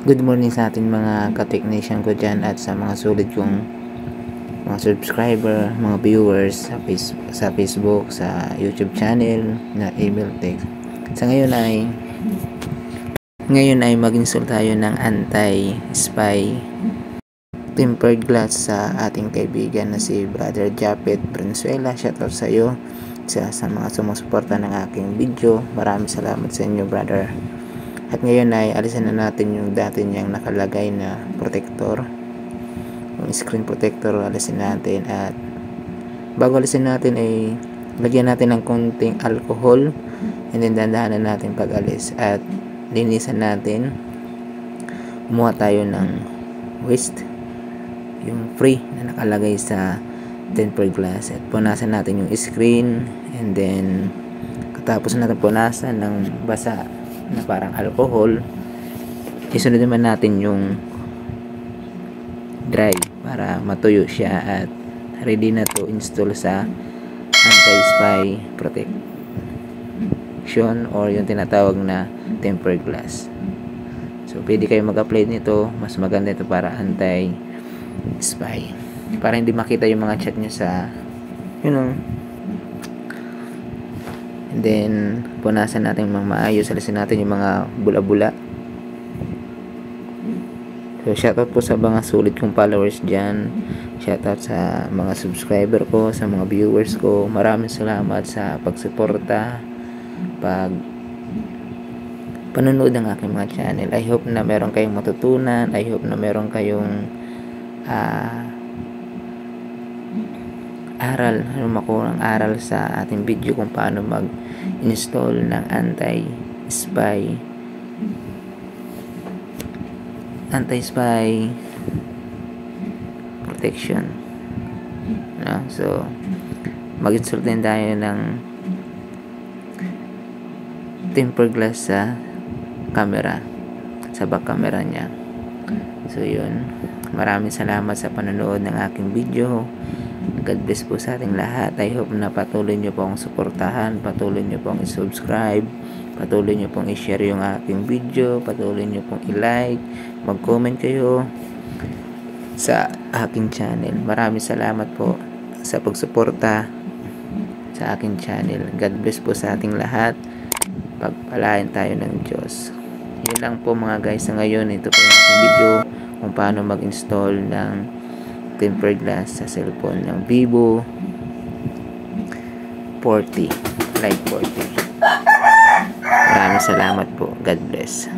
Good morning sa ating mga ka-technician ko dyan at sa mga sulit kong mga subscriber, mga viewers sa Facebook, sa YouTube channel na Able Tech. Sa ngayon ay mag-install tayo ng anti-spy tempered glass sa ating kaibigan na si Brother Japet Valenzuela. Shoutout sa iyo sa mga sumusuporta ng aking video. Maraming salamat sa inyo, brother. At ngayon ay alisin na natin yung dati niyang nakalagay na protector, yung screen protector. Alisin natin, at bago alisin natin ay lagyan natin ng konting alcohol, and then dandahanan natin pag alis at linisan natin. Kumuha tayo ng waste, yung free na nakalagay sa tempered glass, at punasan natin yung screen, and then katapos natin punasan ng basa na parang alcohol, isunod naman natin yung dry para matuyo siya at ready na to install sa anti-spy protection or yung tinatawag na tempered glass. So pwede kayo mag-apply nito, mas maganda ito para anti-spy, para hindi makita yung mga chat nyo sa and then punasan natin mga maayos, alisin natin yung mga bula-bula. So shoutout po sa mga sulit kong followers dyan, shoutout sa mga subscriber ko, sa mga viewers ko. Maraming salamat sa pagsuporta, panonood ng aking mga channel. I hope na meron kayong matutunan, I hope na meron kayong makuha ng aral sa ating video kung paano mag-install ng anti-spy protection. So mag-install din tayo ng tempered glass sa camera, sa back camera niya. So yun, maraming salamat sa panonood ng aking video. God bless po sa ating lahat. I hope na patuloy nyo pong suportahan, patuloy nyo pong i-subscribe, patuloy nyo pong i-share yung aking video, patuloy nyo pong i-like, mag-comment kayo sa aking channel. Maraming salamat po sa pagsuporta sa aking channel. God bless po sa ating lahat. Pagpalain tayo ng Diyos. Yun lang po mga guys sa ngayon. Ito po yung aking video kung paano mag-install ng tempered glass sa cellphone ng Vivo 40 Lite 40. Maraming salamat po. God bless.